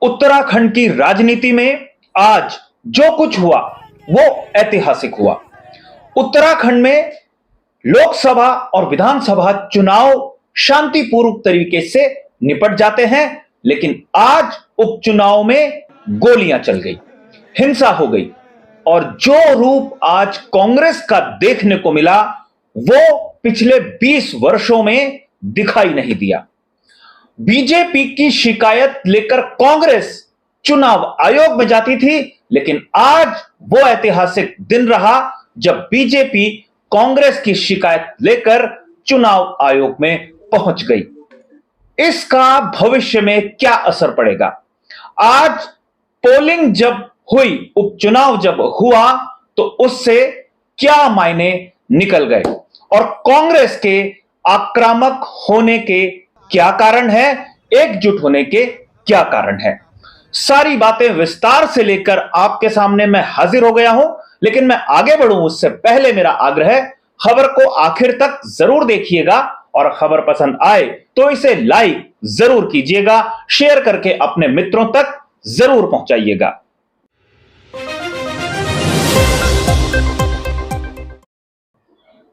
उत्तराखंड की राजनीति में आज जो कुछ हुआ वो ऐतिहासिक हुआ। उत्तराखंड में लोकसभा और विधानसभा चुनाव शांतिपूर्वक तरीके से निपट जाते हैं, लेकिन आज उपचुनाव में गोलियां चल गई, हिंसा हो गई और जो रूप आज कांग्रेस का देखने को मिला वो पिछले 20 वर्षों में दिखाई नहीं दिया। बीजेपी की शिकायत लेकर कांग्रेस चुनाव आयोग में जाती थी, लेकिन आज वो ऐतिहासिक दिन रहा जब बीजेपी कांग्रेस की शिकायत लेकर चुनाव आयोग में पहुंच गई। इसका भविष्य में क्या असर पड़ेगा? आज पोलिंग जब हुई, उपचुनाव जब हुआ, तो उससे क्या मायने निकल गए और कांग्रेस के आक्रामक होने के क्या कारण है, एकजुट होने के क्या कारण है, सारी बातें विस्तार से लेकर आपके सामने मैं हाजिर हो गया हूं। लेकिन मैं आगे बढ़ूं उससे पहले मेरा आग्रह है, खबर को आखिर तक जरूर देखिएगा और खबर पसंद आए तो इसे लाइक जरूर कीजिएगा, शेयर करके अपने मित्रों तक जरूर पहुंचाइएगा।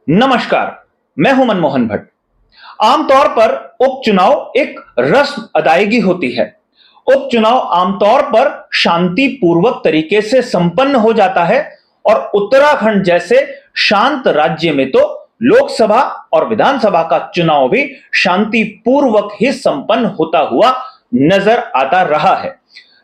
नमस्कार, मैं हूं मनमोहन भट्ट। आमतौर पर उपचुनाव एक रस्म अदायगी होती है। उपचुनाव आमतौर पर शांतिपूर्वक तरीके से संपन्न हो जाता है और उत्तराखंड जैसे शांत राज्य में तो लोकसभा और विधानसभा का चुनाव भी शांतिपूर्वक ही संपन्न होता हुआ नजर आता रहा है।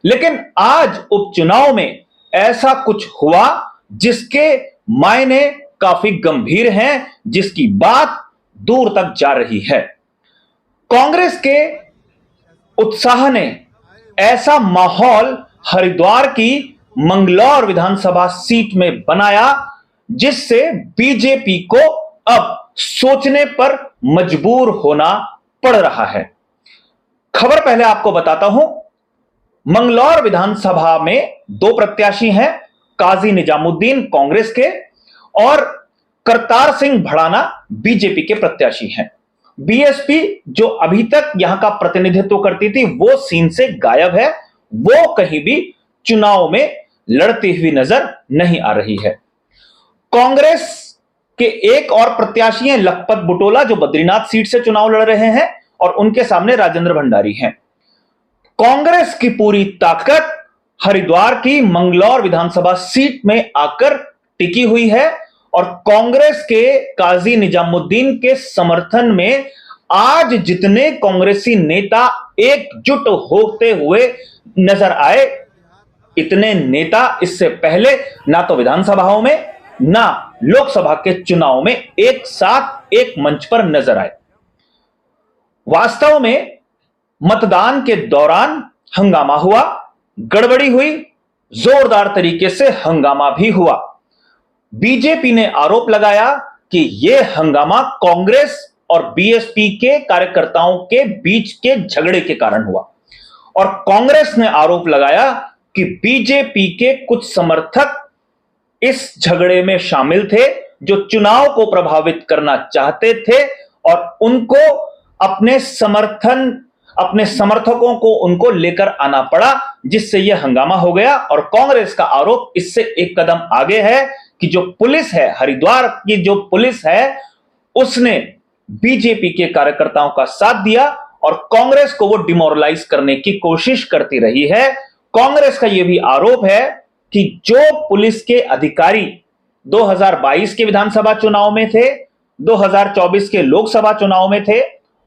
लेकिन आज उपचुनाव में ऐसा कुछ हुआ जिसके मायने काफी गंभीर हैं, जिसकी बात दूर तक जा रही है। कांग्रेस के उत्साह ने ऐसा माहौल हरिद्वार की मंगलौर विधानसभा सीट में बनाया जिससे बीजेपी को अब सोचने पर मजबूर होना पड़ रहा है। खबर पहले आपको बताता हूं। मंगलौर विधानसभा में दो प्रत्याशी हैं, काजी निजामुद्दीन कांग्रेस के और करतार सिंह भड़ाना बीजेपी के प्रत्याशी हैं। बीएसपी जो अभी तक यहां का प्रतिनिधित्व करती थी वो सीन से गायब है, वो कहीं भी चुनाव में लड़ती हुई नजर नहीं आ रही है। कांग्रेस के एक और प्रत्याशी हैं लखपत बुटोला, जो बद्रीनाथ सीट से चुनाव लड़ रहे हैं और उनके सामने राजेंद्र भंडारी हैं। कांग्रेस की पूरी ताकत हरिद्वार की मंगलौर विधानसभा सीट में आकर टिकी हुई है और कांग्रेस के काजी निजामुद्दीन के समर्थन में आज जितने कांग्रेसी नेता एकजुट होते हुए नजर आए, इतने नेता इससे पहले ना तो विधानसभाओं में ना लोकसभा के चुनाव में एक साथ एक मंच पर नजर आए। वास्तव में मतदान के दौरान हंगामा हुआ, गड़बड़ी हुई, जोरदार तरीके से हंगामा भी हुआ। बीजेपी ने आरोप लगाया कि यह हंगामा कांग्रेस और बीएसपी के कार्यकर्ताओं के बीच के झगड़े के कारण हुआ और कांग्रेस ने आरोप लगाया कि बीजेपी के कुछ समर्थक इस झगड़े में शामिल थे जो चुनाव को प्रभावित करना चाहते थे और उनको अपने समर्थकों को उनको लेकर आना पड़ा, जिससे यह हंगामा हो गया। और कांग्रेस का आरोप इससे एक कदम आगे है कि जो पुलिस है, हरिद्वार की जो पुलिस है, उसने बीजेपी के कार्यकर्ताओं का साथ दिया और कांग्रेस को वो डिमोरलाइज करने की कोशिश करती रही है। कांग्रेस का यह भी आरोप है कि जो पुलिस के अधिकारी 2022 के विधानसभा चुनाव में थे, 2024 के लोकसभा चुनाव में थे,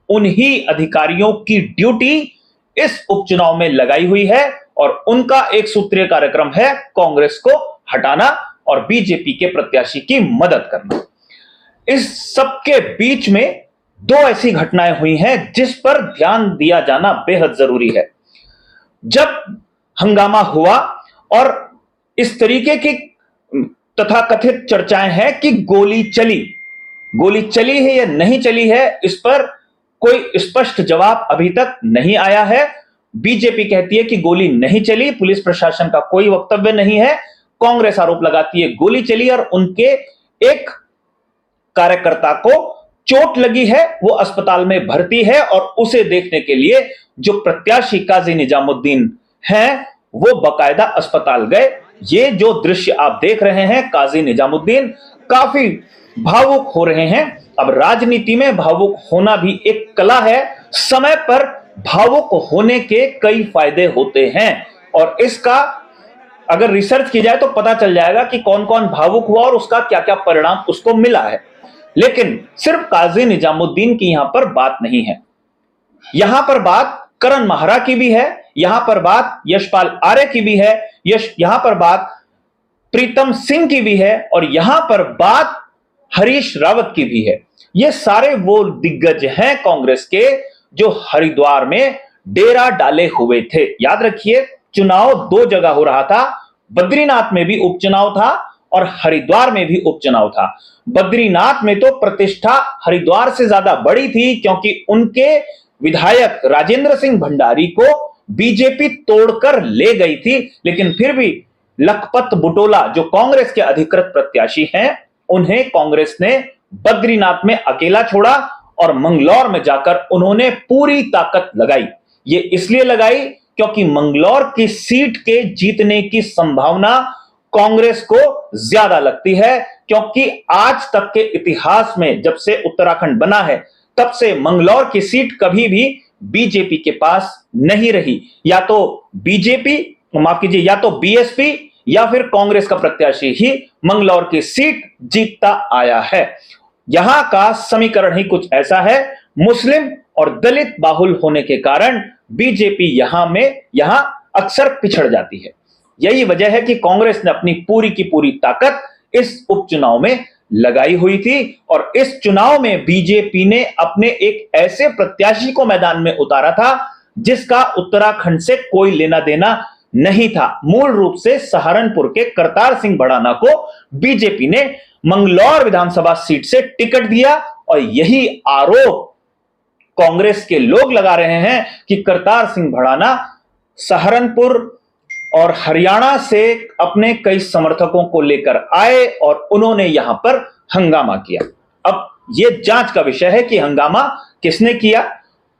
उन्हीं अधिकारियों की ड्यूटी इस उपचुनाव में लगाई हुई है और उनका एक सूत्रीय कार्यक्रम है कांग्रेस को हटाना और बीजेपी के प्रत्याशी की मदद करना। इस सबके बीच में दो ऐसी घटनाएं हुई हैं जिस पर ध्यान दिया जाना बेहद जरूरी है। जब हंगामा हुआ और इस तरीके की तथाकथित चर्चाएं हैं कि गोली चली है या नहीं चली है, इस पर कोई स्पष्ट जवाब अभी तक नहीं आया है। बीजेपी कहती है कि गोली नहीं चली, पुलिस प्रशासन का कोई वक्तव्य नहीं है। कांग्रेस आरोप लगाती है गोली चली और उनके एक कार्यकर्ता को चोट लगी है, वो अस्पताल में भर्ती है और उसे देखने के लिए जो प्रत्याशी काजी निजामुद्दीन हैं वो बकायदा अस्पताल गए। ये जो दृश्य आप देख रहे हैं, काजी निजामुद्दीन काफी भावुक हो रहे हैं। अब राजनीति में भावुक होना भी एक कला है। समय पर भावुक होने के कई फायदे होते हैं और इसका अगर रिसर्च की जाए तो पता चल जाएगा कि कौन कौन भावुक हुआ और उसका क्या क्या परिणाम उसको मिला है। लेकिन सिर्फ काजी निजामुद्दीन की यहां पर बात नहीं है, यहां पर बात करण माहरा की भी है, यहां पर बात यशपाल आर्य की भी है, यहां पर बात प्रीतम सिंह की भी है और यहां पर बात हरीश रावत की भी है। ये सारे वो दिग्गज हैं कांग्रेस के जो हरिद्वार में डेरा डाले हुए थे। याद रखिए, चुनाव दो जगह हो रहा था, बद्रीनाथ में भी उपचुनाव था और हरिद्वार में भी उपचुनाव था। बद्रीनाथ में तो प्रतिष्ठा हरिद्वार से ज्यादा बड़ी थी क्योंकि उनके विधायक राजेंद्र सिंह भंडारी को बीजेपी तोड़कर ले गई थी, लेकिन फिर भी लखपत बुटोला जो कांग्रेस के अधिकृत प्रत्याशी हैं, उन्हें कांग्रेस ने बद्रीनाथ में अकेला छोड़ा और मंगलौर में जाकर उन्होंने पूरी ताकत लगाई। ये इसलिए लगाई क्योंकि मंगलौर की सीट के जीतने की संभावना कांग्रेस को ज्यादा लगती है, क्योंकि आज तक के इतिहास में जब से उत्तराखंड बना है तब से मंगलौर की सीट कभी भी बीजेपी के पास नहीं रही। या तो बीजेपी, माफ कीजिए, या तो बीएसपी या फिर कांग्रेस का प्रत्याशी ही मंगलौर की सीट जीतता आया है। यहां का समीकरण ही कुछ ऐसा है, मुस्लिम और दलित बाहुल होने के कारण बीजेपी यहां अक्सर पिछड़ जाती है। यही वजह है कि कांग्रेस ने अपनी पूरी की पूरी ताकत इस उपचुनाव में लगाई हुई थी और इस चुनाव में बीजेपी ने अपने एक ऐसे प्रत्याशी को मैदान में उतारा था जिसका उत्तराखंड से कोई लेना देना नहीं था। मूल रूप से सहारनपुर के करतार सिंह भड़ाना को बीजेपी ने मंगलौर विधानसभा सीट से टिकट दिया और यही आरोप कांग्रेस के लोग लगा रहे हैं कि करतार सिंह भड़ाना सहारनपुर और हरियाणा से अपने कई समर्थकों को लेकर आए और उन्होंने यहां पर हंगामा किया। अब यह जांच का विषय है कि हंगामा किसने किया।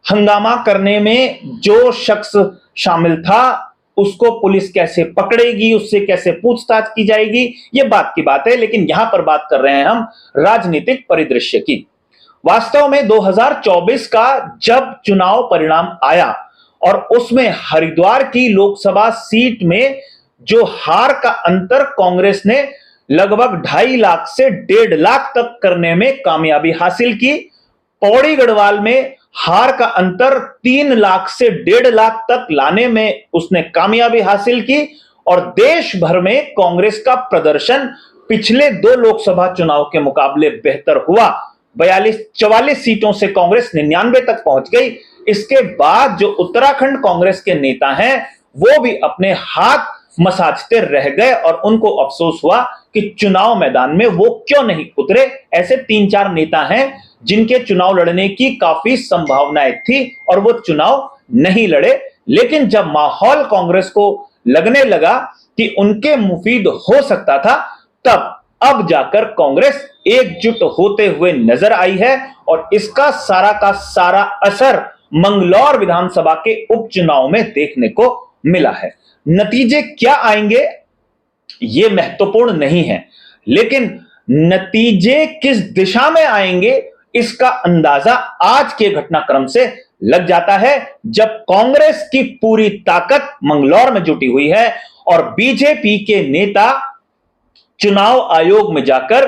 हंगामा करने में जो शख्स शामिल था उसको पुलिस कैसे पकड़ेगी, उससे कैसे पूछताछ की जाएगी, यह बात की बात है। लेकिन यहां पर बात कर रहे हैं हम राजनीतिक परिदृश्य की। वास्तव में 2024 का जब चुनाव परिणाम आया और उसमें हरिद्वार की लोकसभा सीट में जो हार का अंतर कांग्रेस ने लगभग 2.5 लाख से 1.5 लाख तक करने में कामयाबी हासिल की, पौड़ी गढ़वाल में हार का अंतर 3 लाख से 1.5 लाख तक लाने में उसने कामयाबी हासिल की और देश भर में कांग्रेस का प्रदर्शन पिछले 2 लोकसभा चुनाव के मुकाबले बेहतर हुआ। 42-44 सीटों से कांग्रेस 99 तक पहुंच गई। इसके बाद जो उत्तराखंड कांग्रेस के नेता हैं वो भी अपने हाथ मसाजते रह गए और उनको अफसोस हुआ कि चुनाव मैदान में वो क्यों नहीं उतरे। ऐसे 3-4 नेता हैं जिनके चुनाव लड़ने की काफी संभावनाएं थी और वो चुनाव नहीं लड़े। लेकिन जब माहौल कांग्रेस को लगने लगा कि उनके मुफीद हो सकता था, तब अब जाकर कांग्रेस एकजुट होते हुए नजर आई है और इसका सारा का सारा असर मंगलौर विधानसभा के उपचुनाव में देखने को मिला है। नतीजे क्या आएंगे ये महत्वपूर्ण नहीं है, लेकिन नतीजे किस दिशा में आएंगे इसका अंदाजा आज के घटनाक्रम से लग जाता है, जब कांग्रेस की पूरी ताकत मंगलौर में जुटी हुई है और बीजेपी के नेता चुनाव आयोग में जाकर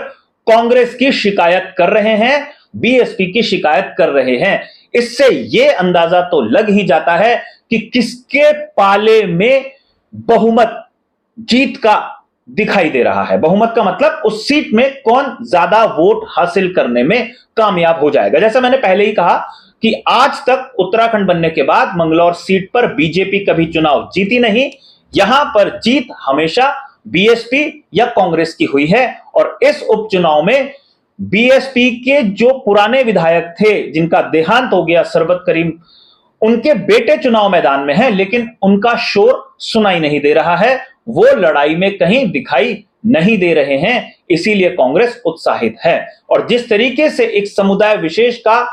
कांग्रेस की शिकायत कर रहे हैं, बीएसपी की शिकायत कर रहे हैं। इससे यह अंदाजा तो लग ही जाता है कि किसके पाले में बहुमत जीत का दिखाई दे रहा है। बहुमत का मतलब उस सीट में कौन ज्यादा वोट हासिल करने में कामयाब हो जाएगा। जैसा मैंने पहले ही कहा कि आज तक उत्तराखंड बनने के बाद मंगलौर सीट पर बीजेपी कभी चुनाव जीती नहीं। यहां पर जीत हमेशा बीएसपी या कांग्रेस की हुई है और इस उपचुनाव में बीएसपी के जो पुराने विधायक थे जिनका देहांत हो गया, सरबत करीम, उनके बेटे चुनाव मैदान में हैं, लेकिन उनका शोर सुनाई नहीं दे रहा है। वो लड़ाई में कहीं दिखाई नहीं दे रहे हैं, इसीलिए कांग्रेस उत्साहित है। और जिस तरीके से एक समुदाय विशेष का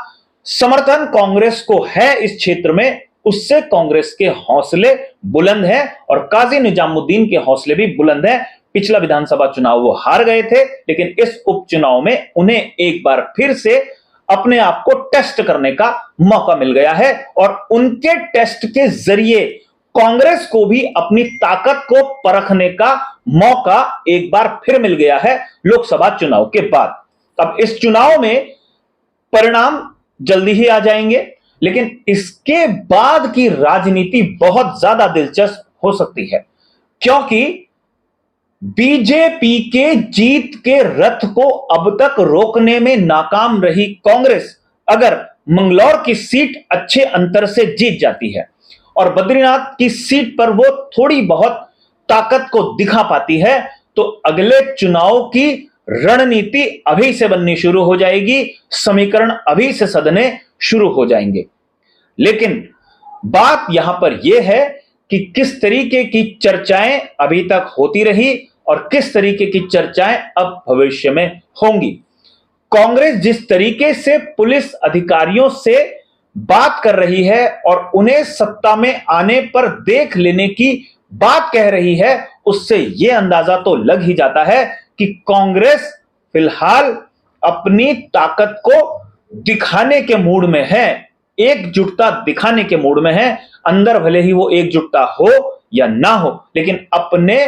समर्थन कांग्रेस को है इस क्षेत्र में, उससे कांग्रेस के हौसले बुलंद हैं और काजी निजामुद्दीन के हौसले भी बुलंद हैं। पिछला विधानसभा चुनाव वो हार गए थे, लेकिन इस उपचुनाव में उन्हें एक बार फिर से अपने आप को टेस्ट करने का मौका मिल गया है और उनके टेस्ट के जरिए कांग्रेस को भी अपनी ताकत को परखने का मौका एक बार फिर मिल गया है लोकसभा चुनाव के बाद। अब इस चुनाव में परिणाम जल्दी ही आ जाएंगे, लेकिन इसके बाद की राजनीति बहुत ज्यादा दिलचस्प हो सकती है, क्योंकि बीजेपी के जीत के रथ को अब तक रोकने में नाकाम रही कांग्रेस अगर मंगलौर की सीट अच्छे अंतर से जीत जाती है और बद्रीनाथ की सीट पर वो थोड़ी बहुत ताकत को दिखा पाती है, तो अगले चुनाव की रणनीति अभी से बननी शुरू हो जाएगी, समीकरण अभी से सधने शुरू हो जाएंगे। लेकिन बात यहां पर यह है कि किस तरीके की चर्चाएं अभी तक होती रही और किस तरीके की चर्चाएं अब भविष्य में होंगी। कांग्रेस जिस तरीके से पुलिस अधिकारियों से बात कर रही है और उन्हें सत्ता में आने पर देख लेने की बात कह रही है, उससे यह अंदाजा तो लग ही जाता है कि कांग्रेस फिलहाल अपनी ताकत को दिखाने के मूड में है, एकजुटता दिखाने के मूड में है। अंदर भले ही वो एकजुटता हो या ना हो, लेकिन अपने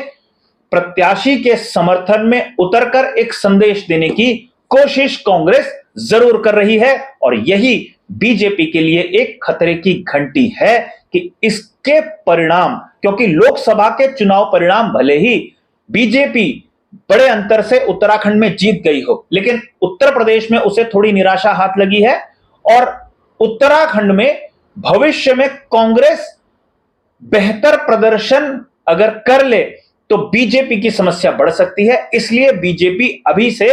प्रत्याशी के समर्थन में उतरकर एक संदेश देने की कोशिश कांग्रेस जरूर कर रही है और यही बीजेपी के लिए एक खतरे की घंटी है कि इसके परिणाम, क्योंकि लोकसभा के चुनाव परिणाम भले ही बीजेपी बड़े अंतर से उत्तराखंड में जीत गई हो, लेकिन उत्तर प्रदेश में उसे थोड़ी निराशा हाथ लगी है और उत्तराखंड में भविष्य में कांग्रेस बेहतर प्रदर्शन अगर कर ले तो बीजेपी की समस्या बढ़ सकती है। इसलिए बीजेपी अभी से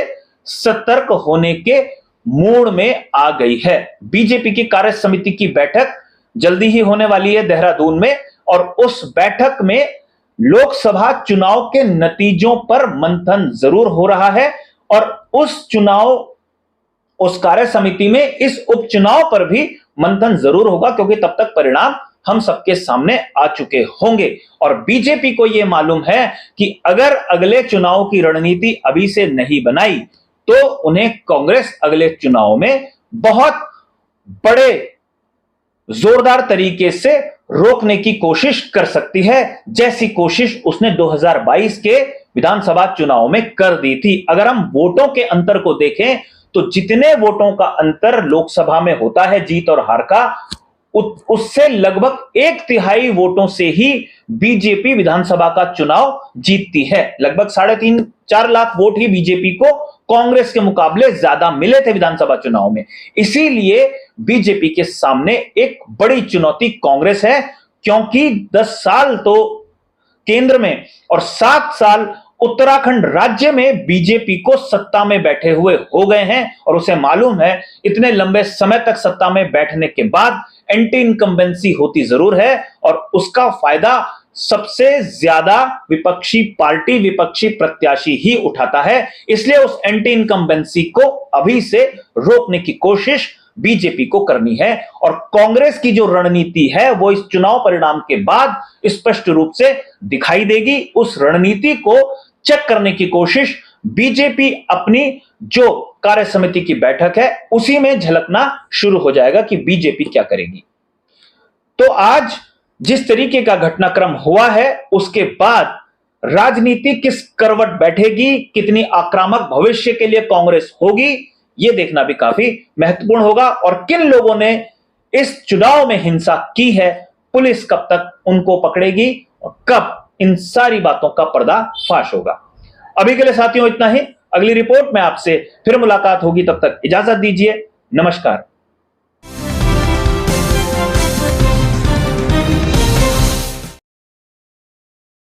सतर्क होने के मूड में आ गई है। बीजेपी की कार्य समिति की बैठक जल्दी ही होने वाली है देहरादून में और उस बैठक में लोकसभा चुनाव के नतीजों पर मंथन जरूर हो रहा है और उस कार्य समिति में इस उपचुनाव पर भी मंथन जरूर होगा, क्योंकि तब तक परिणाम हम सबके सामने आ चुके होंगे और बीजेपी को यह मालूम है कि अगर अगले चुनाव की रणनीति अभी से नहीं बनाई तो उन्हें कांग्रेस अगले चुनाव में बहुत बड़े जोरदार तरीके से रोकने की कोशिश कर सकती है, जैसी कोशिश उसने 2022 के विधानसभा चुनाव में कर दी थी। अगर हम वोटों के अंतर को देखें तो जितने वोटों का अंतर लोकसभा में होता है जीत और हार का, उससे लगभग 1/3 वोटों से ही बीजेपी विधानसभा का चुनाव जीतती है। लगभग 3.5-4 लाख वोट ही बीजेपी को कांग्रेस के मुकाबले ज्यादा मिले थे विधानसभा चुनाव में। इसीलिए बीजेपी के सामने एक बड़ी चुनौती कांग्रेस है, क्योंकि 10 साल तो केंद्र में और 7 साल उत्तराखंड राज्य में बीजेपी को सत्ता में बैठे हुए हो गए हैं और उसे मालूम है इतने लंबे समय तक सत्ता में बैठने के बाद एंटी इनकम्बेंसी होती जरूर है और उसका फायदा सबसे ज्यादा विपक्षी पार्टी, विपक्षी प्रत्याशी ही उठाता है। इसलिए उस एंटी इनकम्बेंसी को अभी से रोकने की कोशिश बीजेपी को करनी है और कांग्रेस की जो रणनीति है वो इस चुनाव परिणाम के बाद स्पष्ट रूप से दिखाई देगी। उस रणनीति को चेक करने की कोशिश बीजेपी अपनी जो कार्य समिति की बैठक है उसी में झलकना शुरू हो जाएगा कि बीजेपी क्या करेगी। तो आज जिस तरीके का घटनाक्रम हुआ है उसके बाद राजनीति किस करवट बैठेगी, कितनी आक्रामक भविष्य के लिए कांग्रेस होगी, यह देखना भी काफी महत्वपूर्ण होगा और किन लोगों ने इस चुनाव में हिंसा की है, पुलिस कब तक उनको पकड़ेगी और कब इन सारी बातों का पर्दाफाश होगा। अभी के लिए साथियों इतना ही। अगली रिपोर्ट में आपसे फिर मुलाकात होगी, तब तक इजाजत दीजिए। नमस्कार।